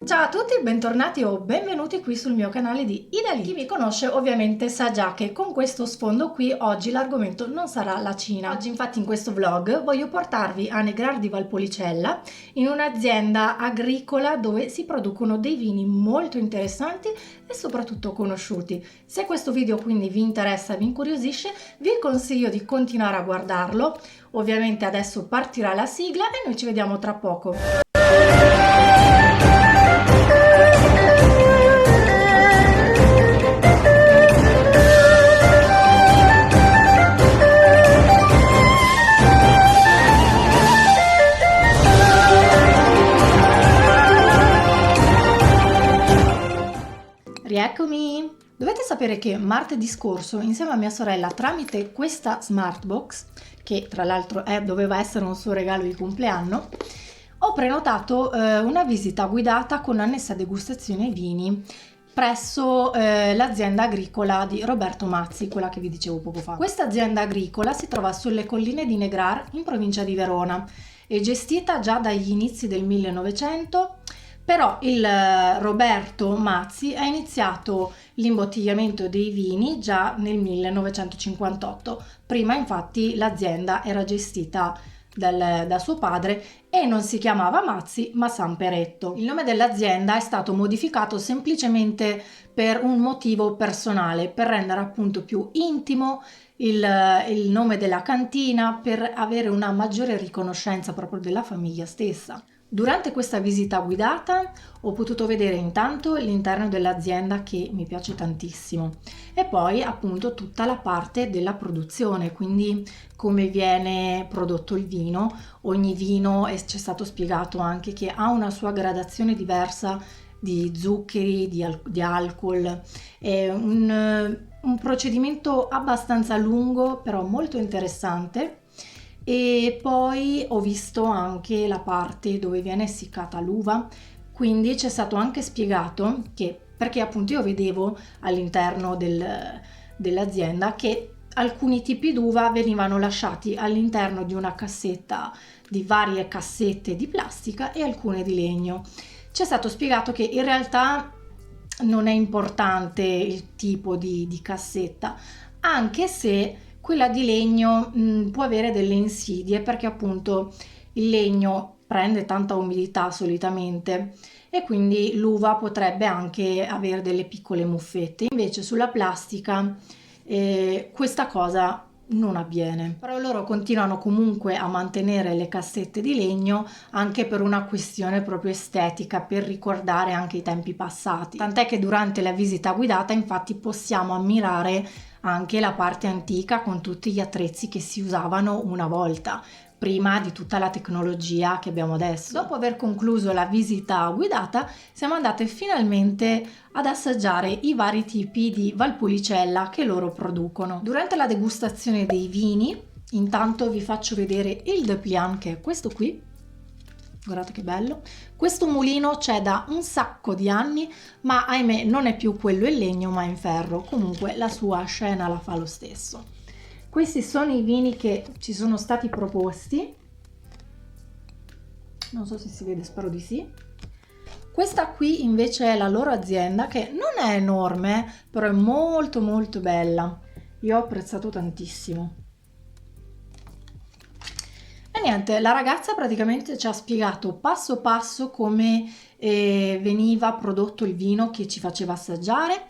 Ciao a tutti, bentornati o benvenuti qui sul mio canale di Idali. Chi mi conosce ovviamente sa già che con questo sfondo qui oggi l'argomento non sarà la Cina. Oggi infatti in questo vlog voglio portarvi a Negrar di Valpolicella, in un'azienda agricola dove si producono dei vini molto interessanti e soprattutto conosciuti. Se questo video quindi vi interessa e vi incuriosisce, vi consiglio di continuare a guardarlo. Ovviamente adesso partirà la sigla e noi ci vediamo tra poco. Rieccomi! Dovete sapere che martedì scorso, insieme a mia sorella, tramite questa Smartbox, che tra l'altro doveva essere un suo regalo di compleanno, ho prenotato una visita guidata con annessa degustazione ai vini presso l'azienda agricola di Roberto Mazzi, quella che vi dicevo poco fa. Questa azienda agricola si trova sulle colline di Negrar, in provincia di Verona, è gestita già dagli inizi del 1900. Però il Roberto Mazzi ha iniziato l'imbottigliamento dei vini già nel 1958. Prima infatti l'azienda era gestita da suo padre e non si chiamava Mazzi ma Samperetto. Il nome dell'azienda è stato modificato semplicemente per un motivo personale, per rendere appunto più intimo il nome della cantina, per avere una maggiore riconoscenza proprio della famiglia stessa. Durante questa visita guidata ho potuto vedere intanto l'interno dell'azienda, che mi piace tantissimo, e poi appunto tutta la parte della produzione, quindi come viene prodotto il vino. Ogni vino, e ci è stato spiegato anche che ha una sua gradazione diversa di zuccheri, di alcol. È un procedimento abbastanza lungo però molto interessante. E poi ho visto anche la parte dove viene essiccata l'uva, quindi c'è stato anche spiegato che, perché appunto io vedevo all'interno dell'azienda che alcuni tipi d'uva venivano lasciati all'interno di una cassetta, di varie cassette di plastica e alcune di legno. C'è stato spiegato che in realtà non è importante il tipo di cassetta, anche se quella di legno può avere delle insidie, perché appunto il legno prende tanta umidità solitamente e quindi l'uva potrebbe anche avere delle piccole muffette. Invece sulla plastica questa cosa non avviene. Però loro continuano comunque a mantenere le cassette di legno, anche per una questione proprio estetica, per ricordare anche i tempi passati. Tant'è che durante la visita guidata infatti possiamo ammirare anche la parte antica con tutti gli attrezzi che si usavano una volta, prima di tutta la tecnologia che abbiamo adesso. Dopo aver concluso la visita guidata, siamo andate finalmente ad assaggiare i vari tipi di Valpolicella che loro producono. Durante la degustazione dei vini, intanto vi faccio vedere il dépliant, che è questo qui. Guardate che bello. Questo mulino c'è da un sacco di anni, ma ahimè non è più quello in legno ma in ferro. Comunque la sua scena la fa lo stesso. Questi sono i vini che ci sono stati proposti. Non so se si vede, spero di sì. Questa qui invece è la loro azienda, che non è enorme, però è molto molto bella. Io ho apprezzato tantissimo. E niente, la ragazza praticamente ci ha spiegato passo passo come veniva prodotto il vino che ci faceva assaggiare,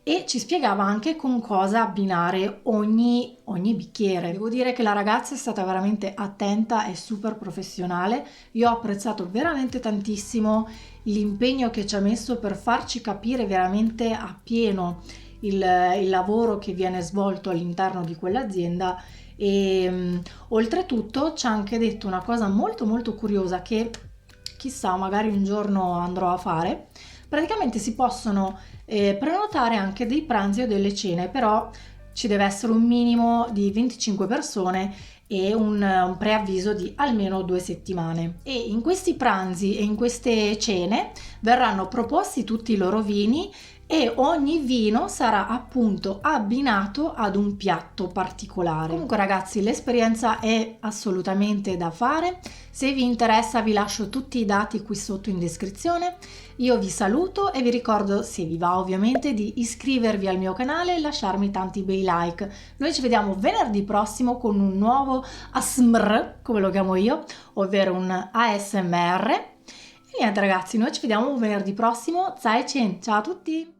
e ci spiegava anche con cosa abbinare ogni bicchiere. Devo dire che la ragazza è stata veramente attenta e super professionale. Io ho apprezzato veramente tantissimo l'impegno che ci ha messo per farci capire veramente appieno il lavoro che viene svolto all'interno di quell'azienda. E oltretutto ci ha anche detto una cosa molto molto curiosa, che chissà magari un giorno andrò a fare. Praticamente si possono prenotare anche dei pranzi o delle cene, però ci deve essere un minimo di 25 persone e un preavviso di almeno 2 settimane. E in questi pranzi e in queste cene verranno proposti tutti i loro vini, e ogni vino sarà appunto abbinato ad un piatto particolare. Comunque ragazzi, l'esperienza è assolutamente da fare. Se vi interessa vi lascio tutti i dati qui sotto in descrizione. Io vi saluto e vi ricordo, se vi va ovviamente, di iscrivervi al mio canale e lasciarmi tanti bei like. Noi ci vediamo venerdì prossimo con un nuovo ASMR, come lo chiamo io, ovvero un ASMR. E niente ragazzi, noi ci vediamo venerdì prossimo. Zaijian, ciao a tutti!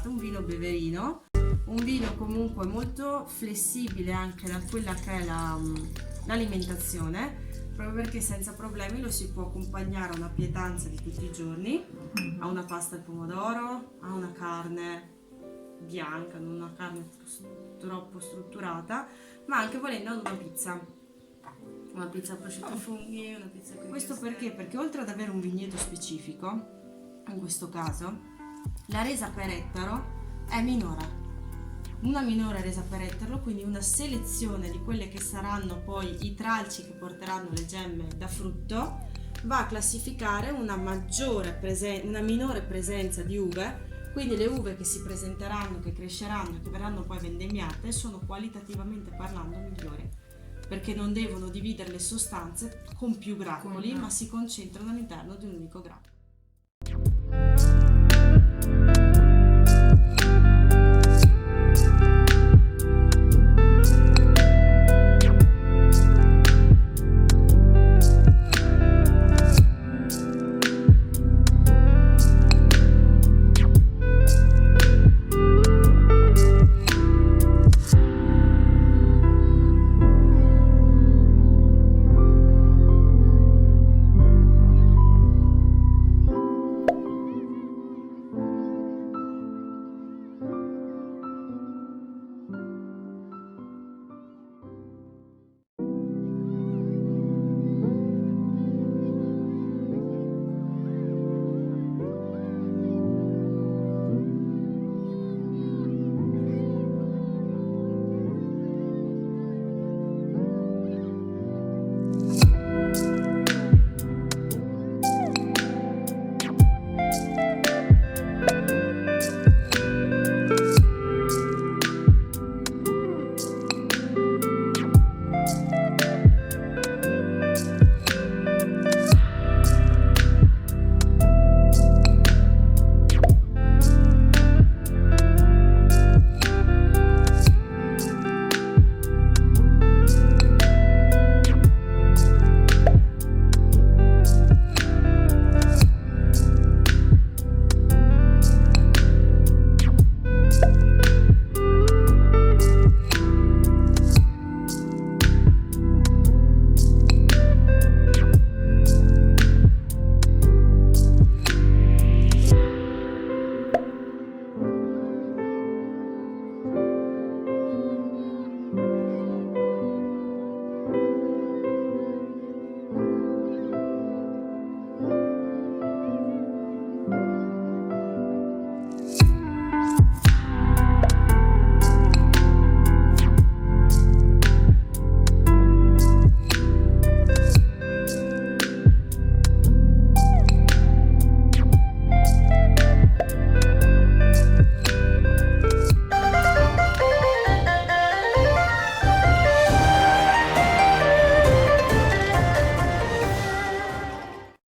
Un vino beverino, un vino comunque molto flessibile anche da quella che è l'alimentazione, proprio perché senza problemi lo si può accompagnare a una pietanza di tutti i giorni, a una pasta al pomodoro, a una carne bianca, non una carne troppo strutturata, ma anche volendo ad una pizza prosciutto e funghi, una pizza con questo perché? Perché oltre ad avere un vigneto specifico, in questo caso la resa per ettaro è minore, una minore resa per ettaro, quindi una selezione di quelle che saranno poi i tralci che porteranno le gemme da frutto va a classificare una minore presenza di uve, quindi le uve che si presenteranno, che cresceranno e che verranno poi vendemmiate sono qualitativamente parlando migliori, perché non devono dividere le sostanze con più grappoli, ma si concentrano all'interno di un unico grappolo.